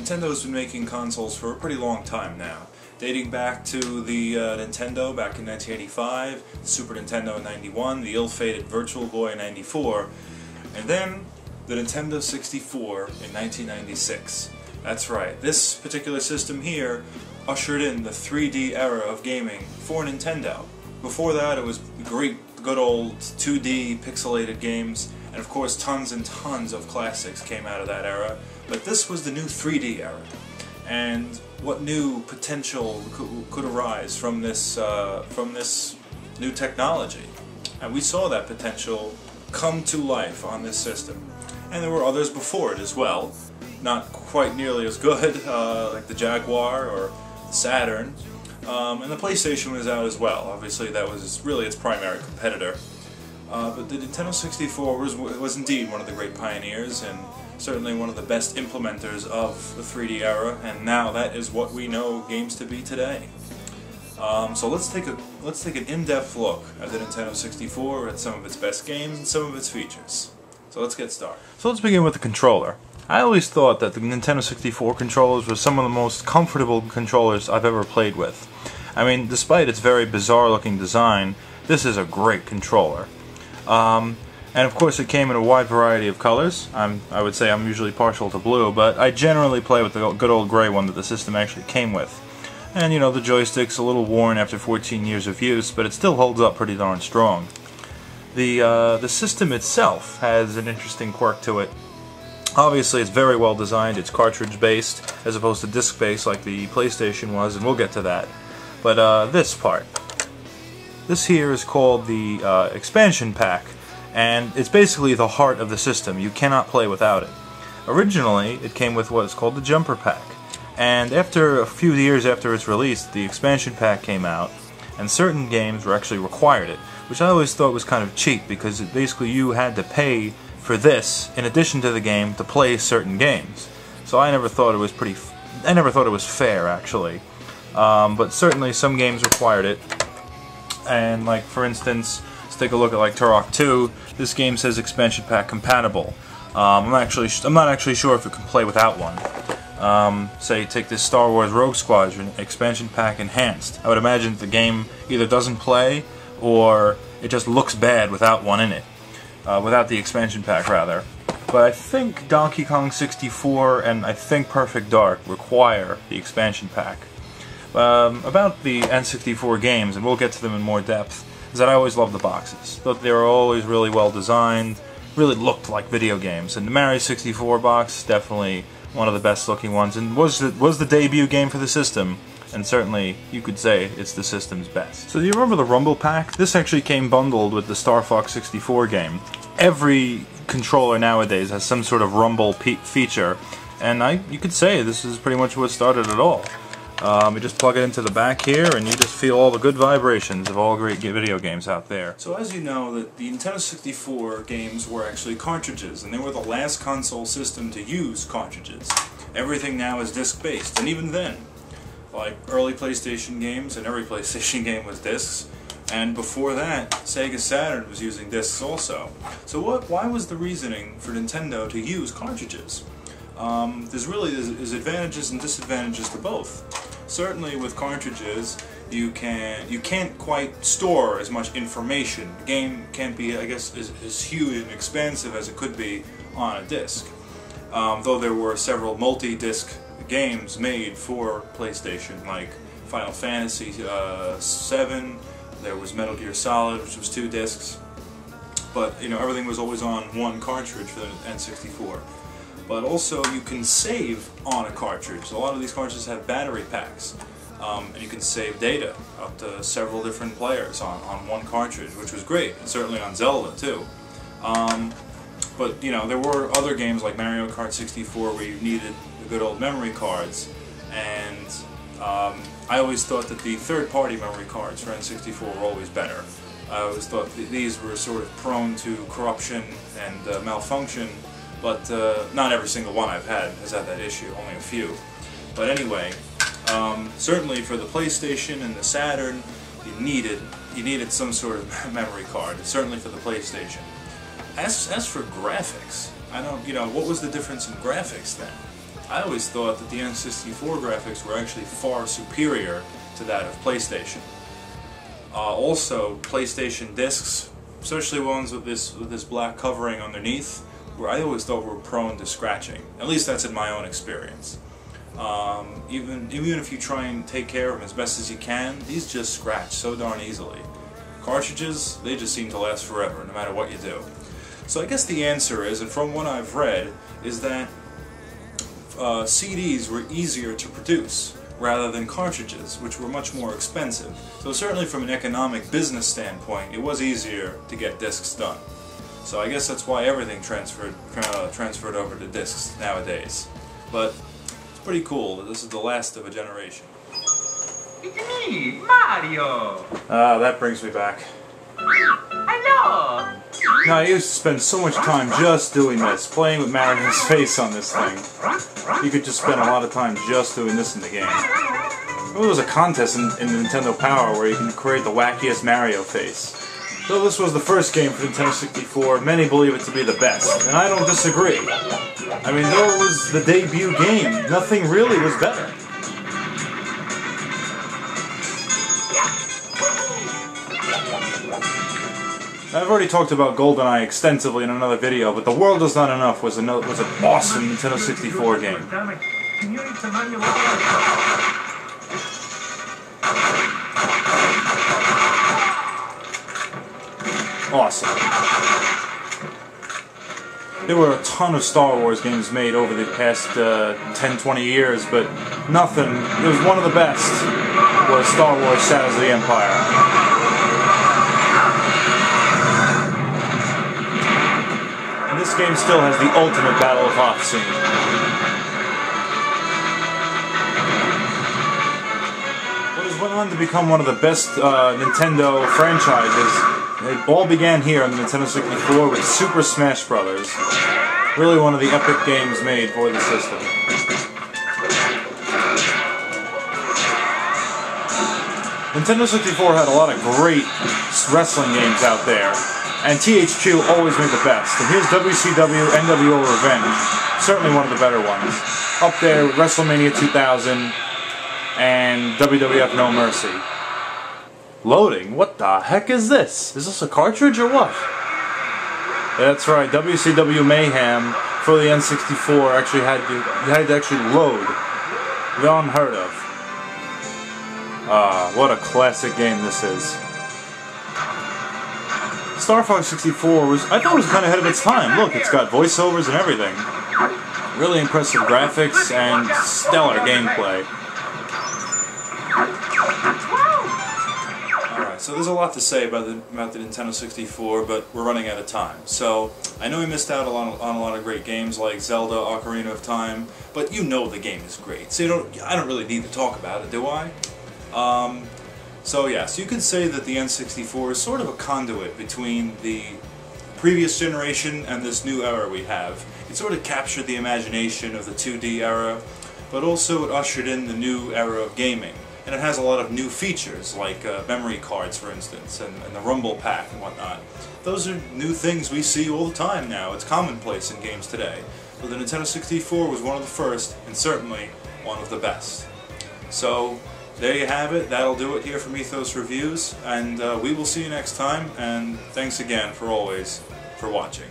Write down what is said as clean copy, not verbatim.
Nintendo's been making consoles for a pretty long time now, dating back to the Nintendo back in 1985, the Super Nintendo in 91, the ill-fated Virtual Boy in 94, and then the Nintendo 64 in 1996. That's right, this particular system here ushered in the 3D era of gaming for Nintendo. Before that, it was great, good old 2D pixelated games, and of course tons and tons of classics came out of that era. But this was the new 3D era, and what new potential could arise from this new technology? And we saw that potential come to life on this system. And there were others before it as well, not quite nearly as good, like the Jaguar or the Saturn. And the PlayStation was out as well. Obviously that was really its primary competitor. But the Nintendo 64 was indeed one of the great pioneers, and certainly one of the best implementers of the 3D era, and now that is what we know games to be today. So let's take an in-depth look at the Nintendo 64, at some of its best games and some of its features. So let's get started. So let's begin with the controller. I always thought that the Nintendo 64 controllers were some of the most comfortable controllers I've ever played with. I mean, despite its very bizarre looking design, this is a great controller. And of course it came in a wide variety of colors. I would say I'm usually partial to blue, but I generally play with the good old gray one that the system actually came with. And you know, the joystick's a little worn after 14 years of use, but it still holds up pretty darn strong. The system itself has an interesting quirk to it. Obviously it's very well designed, it's cartridge based as opposed to disc based like the PlayStation was, and we'll get to that. But this here is called the expansion pack. And it's basically the heart of the system. You cannot play without it. Originally, it came with what is called the jumper pack. And after a few years after its release, the expansion pack came out, and certain games were actually required it, which I always thought was kind of cheap, because basically you had to pay for this in addition to the game to play certain games. So I never thought it was fair, actually. But certainly some games required it. And like, for instance, take a look at like Turok 2. This game says expansion pack compatible. I'm not actually sure if it can play without one. Say take this Star Wars Rogue Squadron expansion pack enhanced. I would imagine that the game either doesn't play or it just looks bad without one in it, without the expansion pack rather. But I think Donkey Kong 64 and I think Perfect Dark require the expansion pack. About the N64 games, and we'll get to them in more depth, is that I always loved the boxes. Thought they were always really well designed, really looked like video games. And the Mario 64 box, definitely one of the best looking ones, and was the debut game for the system, and certainly you could say it's the system's best. So do you remember the Rumble Pack? This actually came bundled with the Star Fox 64 game. Every controller nowadays has some sort of Rumble feature, and you could say this is pretty much what started it all. You just plug it into the back here and you just feel all the good vibrations of all great video games out there. So as you know, the Nintendo 64 games were actually cartridges, and they were the last console system to use cartridges. Everything now is disc-based, and even then, like early PlayStation games, and every PlayStation game was discs, and before that, Sega Saturn was using discs also. So why was the reasoning for Nintendo to use cartridges? There's advantages and disadvantages to both. Certainly with cartridges, you can't quite store as much information. The game can't be, I guess, as huge and expansive as it could be on a disc. Though there were several multi-disc games made for PlayStation, like Final Fantasy VII, there was Metal Gear Solid, which was 2 discs. But you know, everything was always on one cartridge for the N64. But also you can save on a cartridge. A lot of these cartridges have battery packs, and you can save data up to several different players on one cartridge, which was great, and certainly on Zelda too. But you know, there were other games like Mario Kart 64 where you needed the good old memory cards, and I always thought that the third-party memory cards for N64 were always better. I always thought these were sort of prone to corruption and malfunction. But not every single one I've had has had that issue, only a few. But anyway, certainly for the PlayStation and the Saturn, you needed some sort of memory card, certainly for the PlayStation. As for graphics, what was the difference in graphics then? I always thought that the N64 graphics were actually far superior to that of PlayStation. Also, PlayStation discs, especially ones with this black covering underneath, where I always thought were prone to scratching. At least that's in my own experience. Even if you try and take care of them as best as you can, these just scratch so darn easily. Cartridges, they just seem to last forever, no matter what you do. So I guess the answer is, and from what I've read, is that CDs were easier to produce rather than cartridges, which were much more expensive. So certainly from an economic business standpoint, it was easier to get discs done. So I guess that's why everything transferred over to discs nowadays. But it's pretty cool that this is the last of a generation. It's me, Mario! That brings me back. Hello! Now, I used to spend so much time just doing this, playing with Mario's face on this thing. You could just spend a lot of time just doing this in the game. There was a contest in Nintendo Power where you can create the wackiest Mario face. Though this was the first game for Nintendo 64, many believe it to be the best, and I don't disagree. I mean, though it was the debut game, nothing really was better. I've already talked about GoldenEye extensively in another video, but The World Is Not Enough was an awesome Nintendo 64 game. Awesome. There were a ton of Star Wars games made over the past 10-20 years, but nothing, it was one of the best, was Star Wars Shadows of the Empire. This game still has the ultimate Battle of Hoth scene. What has went on to become one of the best Nintendo franchises, it all began here on the Nintendo 64 with Super Smash Bros. Really one of the epic games made for the system. Nintendo 64 had a lot of great wrestling games out there. And THQ always made the best. And here's WCW NWO Revenge. Certainly one of the better ones. Up there with WrestleMania 2000 and WWF No Mercy. Loading? What the heck is this? Is this a cartridge or what? That's right, WCW Mayhem for the N64 actually had to actually load. The unheard of. What a classic game this is. Star Fox 64 I thought it was kind of ahead of its time. Look, it's got voiceovers and everything. Really impressive graphics and stellar gameplay. Alright, so there's a lot to say about the Nintendo 64, but we're running out of time. So, I know we missed out on a lot of great games like Zelda, Ocarina of Time, but you know the game is great. So I don't really need to talk about it, do I? So yes, you could say that the N64 is sort of a conduit between the previous generation and this new era we have. It sort of captured the imagination of the 2D era, but also it ushered in the new era of gaming. And it has a lot of new features, like memory cards, for instance, and the Rumble Pack and whatnot. Those are new things we see all the time now. It's commonplace in games today. But the Nintendo 64 was one of the first, and certainly one of the best. So, there you have it. That'll do it here from Ethos Reviews, and we will see you next time, and thanks again for always for watching.